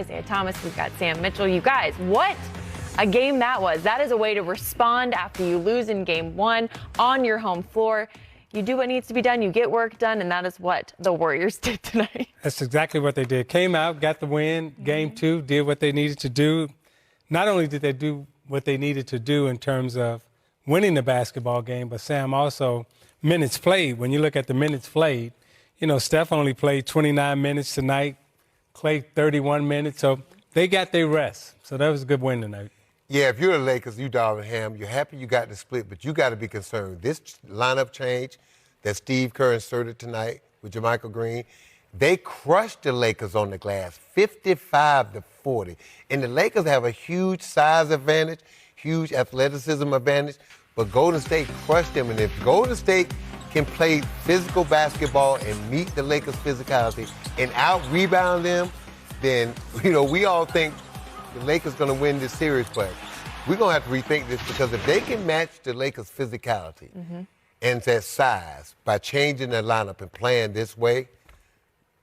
Isaiah Thomas, we've got Sam Mitchell. You guys, what a game that was. That is a way to respond after you lose in game one on your home floor. You do what needs to be done, you get work done, and that is what the Warriors did tonight. That's exactly what they did. Came out, got the win, game two, did what they needed to do. Not only did they do what they needed to do in terms of winning the basketball game, but Sam, also minutes played. When you look at the minutes played, you know, Steph only played 29 minutes tonight, Klay 31 minutes, so they got their rest. So that was a good win tonight. Yeah, if you're the Lakers, you Darvin Ham, you're happy you got the split, but you got to be concerned. This lineup change that Steve Kerr inserted tonight with JaMychal Green, they crushed the Lakers on the glass, 55-40. And the Lakers have a huge size advantage, huge athleticism advantage, but Golden State crushed them. And if Golden State can play physical basketball and meet the Lakers' physicality and out-rebound them, then, you know, we all think the Lakers going to win this series, but we're going to have to rethink this, because if they can match the Lakers' physicality and their size by changing their lineup and playing this way,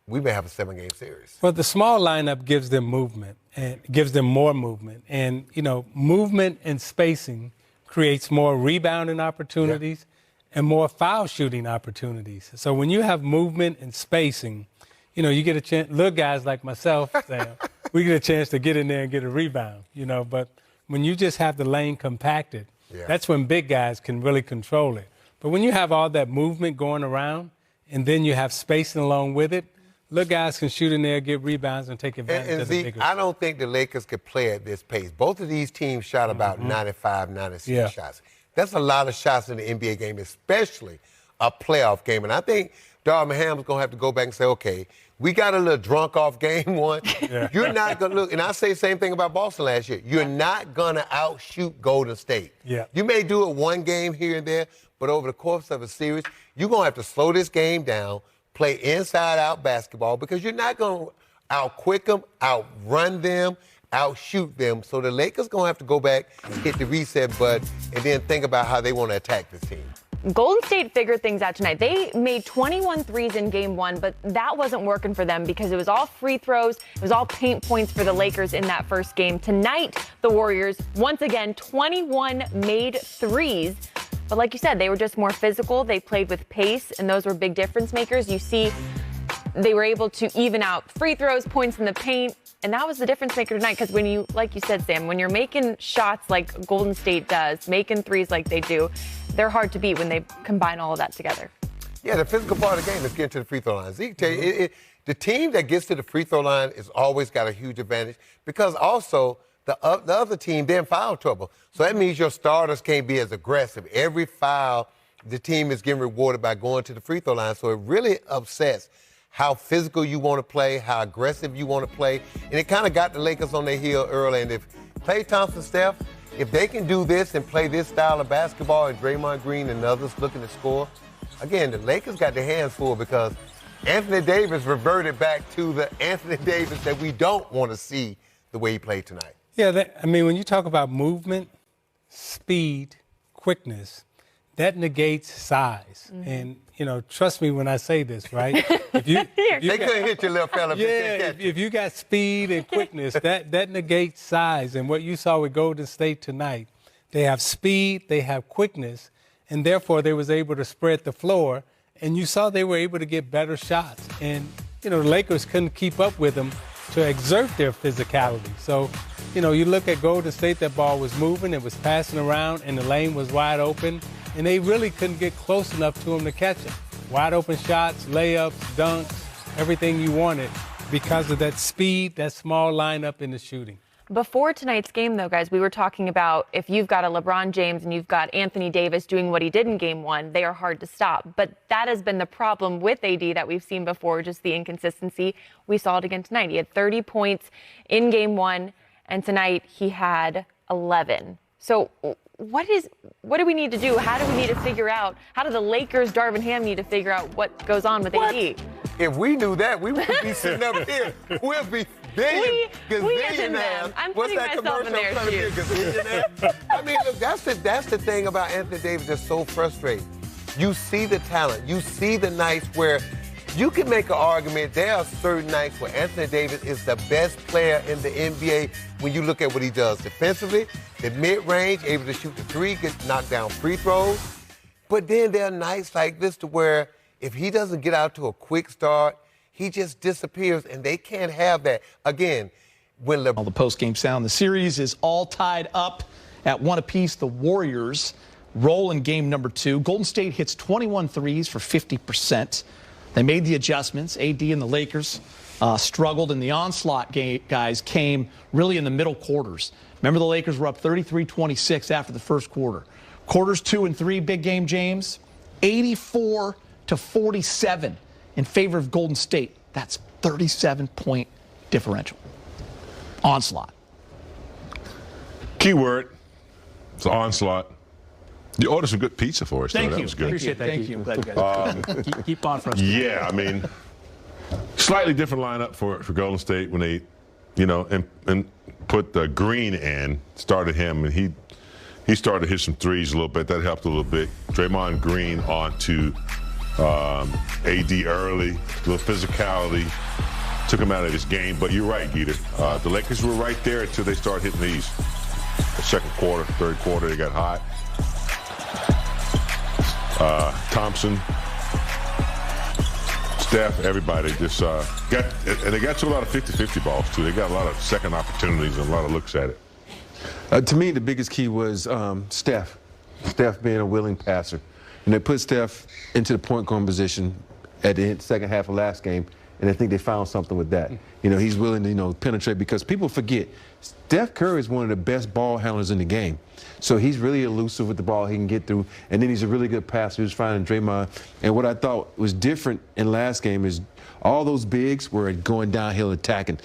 we may have a 7-game series. Well, the small lineup gives them movement and gives them more movement. And, you know, movement and spacing creates more rebounding opportunities and more foul shooting opportunities. So when you have movement and spacing, you know, you get a chance, little guys like myself, Sam, we get a chance to get in there and get a rebound, you know. But when you just have the lane compacted, that's when big guys can really control it. But when you have all that movement going around and then you have spacing along with it, little guys can shoot in there, get rebounds, and take advantage of the bigger. I don't think the Lakers could play at this pace. Both of these teams shot about 95, 96 shots. That's a lot of shots in the NBA game, especially a playoff game. And I think Darvin Ham's going to have to go back and say, okay, we got a little drunk off game one. You're not going to look, and I say the same thing about Boston last year. You're not going to outshoot Golden State. You may do it one game here and there, but over the course of a series, you're going to have to slow this game down, play inside-out basketball, because you're not going to out-quick them, outrun them, outshoot them. So the Lakers going to have to go back, hit the reset button, and then think about how they want to attack this team. Golden State figured things out tonight. They made 21 threes in game one, but that wasn't working for them because it was all free throws. It was all paint points for the Lakers in that first game. Tonight, the Warriors, once again, 21 made threes. But like you said, they were just more physical. They played with pace, and those were big difference makers. You see, they were able to even out free throws, points in the paint, and that was the difference maker tonight. Because when you, like you said, Sam, when you're making shots like Golden State does, making threes like they do, they're hard to beat when they combine all of that together. Yeah, the physical part of the game is getting to the free throw line. Zeke, tell you, the team that gets to the free throw line has always got a huge advantage, because also the other team, they're in foul trouble. So that means your starters can't be as aggressive. Every foul, the team is getting rewarded by going to the free throw line. So it really upsets how physical you want to play, how aggressive you want to play. And it kind of got the Lakers on their heel early. And if Klay Thompson, Steph, if they can do this and play this style of basketball, and Draymond Green and others looking to score, again, the Lakers got their hands full, because Anthony Davis reverted back to the Anthony Davis that we don't want to see the way he played tonight. Yeah, I mean, when you talk about movement, speed, quickness, that negates size. And, you know, trust me when I say this, right? If you they couldn't hit your little fella. If you got speed and quickness, that negates size. And what you saw with Golden State tonight, they have speed, they have quickness, and therefore they was able to spread the floor. And you saw they were able to get better shots. And, you know, the Lakers couldn't keep up with them to exert their physicality. So, you know, you look at Golden State, that ball was moving, it was passing around, and the lane was wide open, and they really couldn't get close enough to him to catch him. Wide open shots, layups, dunks, everything you wanted because of that speed, that small lineup in the shooting. Before tonight's game, though, guys, we were talking about if you've got a LeBron James and you've got Anthony Davis doing what he did in game one, they are hard to stop. But that has been the problem with AD that we've seen before, just the inconsistency. We saw it again tonight. He had 30 points in game one, and tonight he had 11. So what do we need to do? How do we need to figure out? How do the Lakers, Darvin Ham, need to figure out what goes on with AD? If we knew that, we wouldn't be sitting up here. We'll be gazillionaires. I'm putting myself in their shoes. I mean, look, that's the thing about Anthony Davis that's so frustrating. You see the talent. You see the nights where You can make an argument. There are certain nights where Anthony Davis is the best player in the NBA when you look at what he does defensively, the mid-range, able to shoot the three, get knocked down free throws. But then there are nights like this to where if he doesn't get out to a quick start, he just disappears, and they can't have that. Again, when All the post-game sound. The series is all tied up at 1 apiece. The Warriors roll in game number 2. Golden State hits 21 threes for 50%. They made the adjustments. AD and the Lakers struggled, and the onslaught guys came really in the middle quarters. Remember, the Lakers were up 33-26 after the first quarter. Quarters 2 and 3, big game, James, 84-47 in favor of Golden State. That's 37-point differential. Onslaught. Keyword. It's onslaught. You ordered some good pizza for us. Thank That you. was good. Appreciate that. Thank you. Glad you guys keep on for us. Yeah, I mean, slightly different lineup for Golden State when they, and put Green in, started him, and he started to hit some threes a little bit. That helped a little bit. Draymond Green onto AD early, a little physicality, took him out of his game. But you're right, Geeter. The Lakers were right there until they started hitting these. The second quarter, third quarter, they got hot. Thompson, Steph, everybody just they got to a lot of 50-50 balls, too. They got a lot of second opportunities and a lot of looks at it. To me, the biggest key was Steph. Steph being a willing passer. And they put Steph into the point guard position at the second half of last game, and I think they found something with that. He's willing to, penetrate, because people forget Steph Curry is one of the best ball handlers in the game. So he's really elusive with the ball. He can get through, and then he's a really good passer. He was finding Draymond. And what I thought was different in last game is all those bigs were going downhill attacking.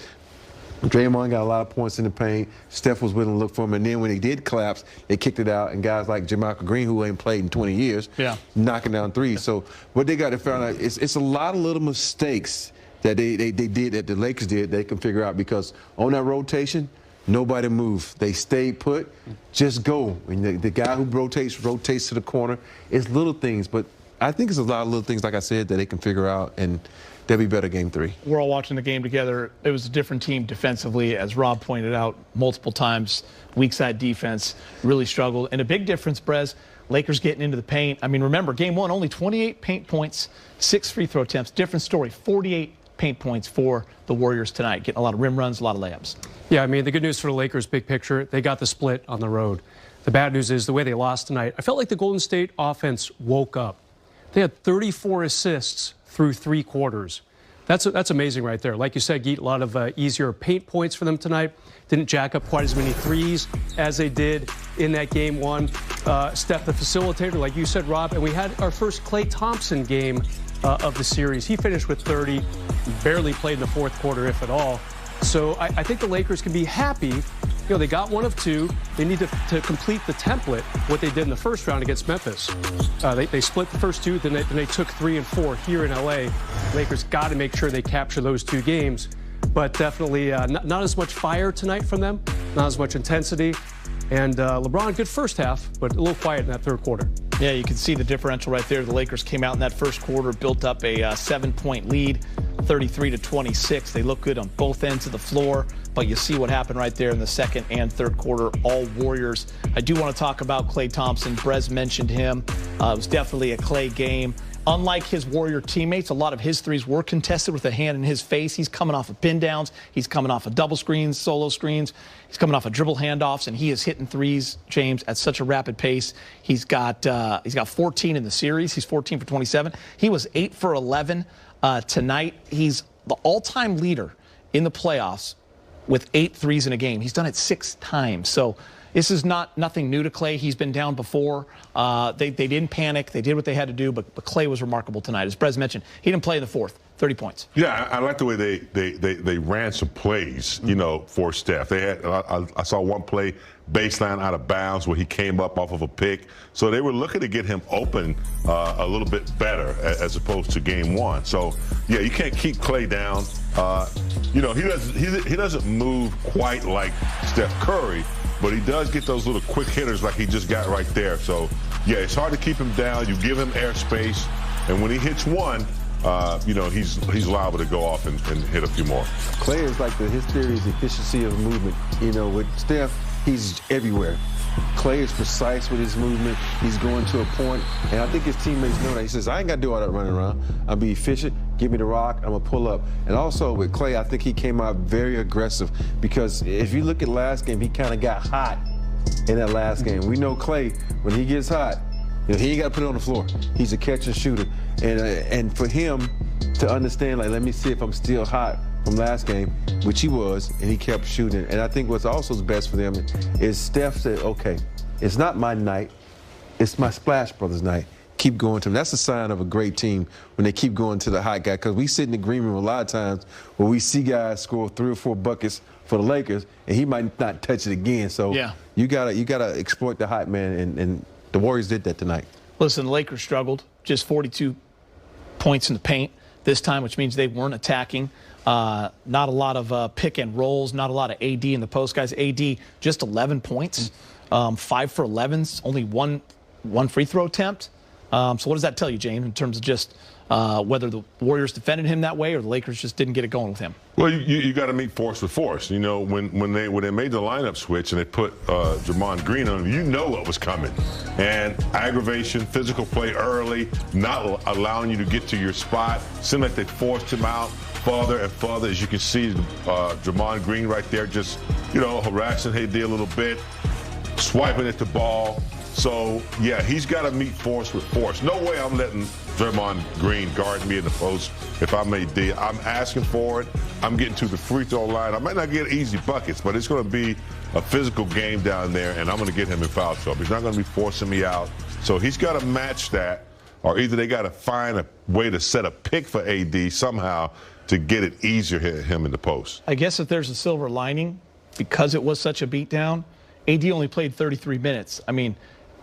Draymond got a lot of points in the paint. Steph was willing to look for him. And then when he did collapse, they kicked it out. And guys like JaMychal Green, who ain't played in 20 years, knocking down threes. So what they got to find out, it's a lot of little mistakes that they did, that the Lakers did, they can figure out, because on that rotation, nobody moved. They stayed put. Just go. And the guy who rotates to the corner. It's little things, but I think it's a lot of little things, like I said, that they can figure out, and they'll be better game 3. We're all watching the game together. It was a different team defensively, as Rob pointed out multiple times. Weak side defense really struggled. And a big difference, Brez, Lakers getting into the paint. I mean, remember, game 1, only 28 paint points, 6 free throw attempts. Different story, 48 paint points for the Warriors tonight, getting a lot of rim runs, a lot of layups. Yeah, I mean, the good news for the Lakers, big picture, they got the split on the road. The bad news is the way they lost tonight. I felt like the Golden State offense woke up. They had 34 assists through 3 quarters. That's amazing right there. Like you said, Geet, a lot of easier paint points for them tonight. Didn't jack up quite as many threes as they did in that game 1. Steph, the facilitator, like you said, Rob, and we had our first Klay Thompson game of the series. He finished with 30, barely played in the fourth quarter, if at all. So I think the Lakers can be happy. They got 1 of 2. They need to complete the template, what they did in the first round against Memphis. They split the first 2, then they took 3 and 4 here in LA. Lakers got to make sure they capture those 2 games. But definitely not as much fire tonight from them, not as much intensity. And LeBron, good first half, but a little quiet in that third quarter. Yeah, you can see the differential right there. The Lakers came out in that first quarter, built up a 7-point lead, 33-26. They look good on both ends of the floor, but you see what happened right there in the second and third quarter, all Warriors. I do want to talk about Klay Thompson. Brez mentioned him. It was definitely a Klay game. Unlike his Warrior teammates, a lot of his threes were contested with a hand in his face. He's coming off of pin downs. He's coming off of double screens, solo screens. He's coming off of dribble handoffs, and he is hitting threes, James, at such a rapid pace. He's got 14 in the series. He's 14 for 27. He was 8 for 11 tonight. He's the all-time leader in the playoffs with 8 threes in a game. He's done it 6 times. So this is nothing new to Klay. He's been down before. They didn't panic. They did what they had to do, but Klay was remarkable tonight. As Brez mentioned, he didn't play in the fourth. 30 points. Yeah, I like the way they ran some plays, for Steph. They had I saw one play baseline out of bounds where he came up off of a pick. So they were looking to get him open a little bit better as opposed to game 1. So yeah, you can't keep Klay down. He doesn't move quite like Steph Curry, but he does get those little quick hitters like he just got right there. So yeah, it's hard to keep him down. You give him airspace, and when he hits one, you know, he's liable to go off and hit a few more. Clay is like his theory is efficiency of movement. You know, with Steph, he's everywhere. Clay is precise with his movement. He's going to a point, and I think his teammates know that. He says, I ain't got to do all that running around. I'll be efficient, give me the rock, I'm going to pull up. And also with Clay, I think he came out very aggressive because if you look at last game, he kind of got hot in that last game. We know Clay, when he gets hot, you know, he ain't got to put it on the floor. He's a catch and shooter. And for him to understand, like, let me see if I'm still hot from last game, which he was, and he kept shooting. And I think what's also best for them is Steph said, okay, it's not my night, it's my Splash Brothers night. Keep going to him. That's a sign of a great team when they keep going to the hot guy, because we sit in the green room a lot of times where we see guys score 3 or 4 buckets for the Lakers, and he might not touch it again. So yeah, you gotta exploit the hot man, and the Warriors did that tonight. Listen, the Lakers struggled, just 42 points in the paint this time, which means they weren't attacking. Not a lot of pick and rolls, not a lot of AD in the post, guys. AD just 11 points, 5 for 11s, only one free throw attempt. So what does that tell you, James, in terms of just whether the Warriors defended him that way or the Lakers just didn't get it going with him? Well, you got to meet force with force. You know, when they made the lineup switch and they put Draymond Green on him, you know what was coming. And aggravation, physical play early, not allowing you to get to your spot. Seemed like they forced him out farther and farther. As you can see, Draymond Green right there just, you know, harassing AD a little bit, swiping at the ball. So, yeah, he's got to meet force with force. No way I'm letting Draymond Green guard me in the post if I'm AD. I'm asking for it. I'm getting to the free throw line. I might not get easy buckets, but it's going to be a physical game down there, and I'm going to get him in foul trouble. He's not going to be forcing me out. So he's got to match that, or either they got to find a way to set a pick for AD somehow to get it easier to hit him in the post. I guess if there's a silver lining, because it was such a beatdown, AD only played 33 minutes. I mean,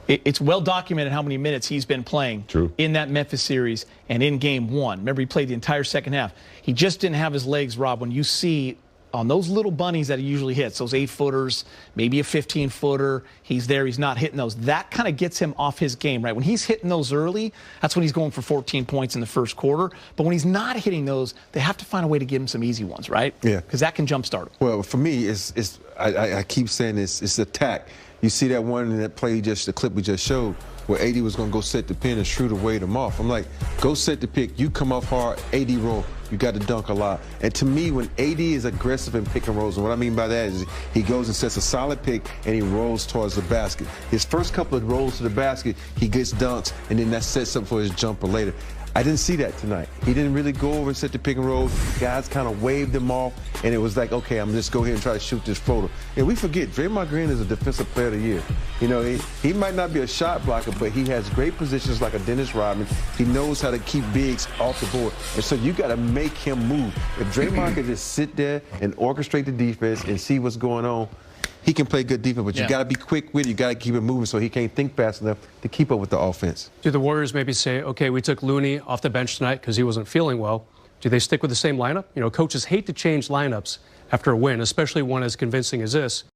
it's well documented how many minutes he's been playing in that Memphis series and in game 1. Remember, he played the entire second half. He just didn't have his legs, Rob. When you see on those little bunnies that he usually hits, those 8-footers, maybe a 15-footer, he's there, he's not hitting those. That kind of gets him off his game, right? When he's hitting those early, that's when he's going for 14 points in the first quarter. But when he's not hitting those, they have to find a way to give him some easy ones, right? Yeah. Because that can jumpstart him. Well, for me, I keep saying it's attack. You see that one in that play, the clip we just showed, where AD was going to go set the pin and Schroeder weighed him off. I'm like, go set the pick. You come off hard, AD roll. You got to dunk a lot. And to me, when AD is aggressive in pick and rolls, and what I mean by that is he goes and sets a solid pick and he rolls towards the basket. His first couple of rolls to the basket, he gets dunks, and then that sets up for his jumper later. I didn't see that tonight. He didn't really go over and set the pick and roll. Guys kind of waved him off, and it was like, okay, I'm just go ahead and try to shoot this floater. And we forget, Draymond Green is a defensive player of the year. You know, he might not be a shot blocker, but he has great positions like a Dennis Rodman. He knows how to keep bigs off the board. And so you got to make him move. If Draymond can just sit there and orchestrate the defense and see what's going on, he can play good defense, but you got to be quick with it. You got to keep it moving so he can't think fast enough to keep up with the offense. Do the Warriors maybe say, okay, we took Looney off the bench tonight because he wasn't feeling well? Do they stick with the same lineup? You know, coaches hate to change lineups after a win, especially one as convincing as this.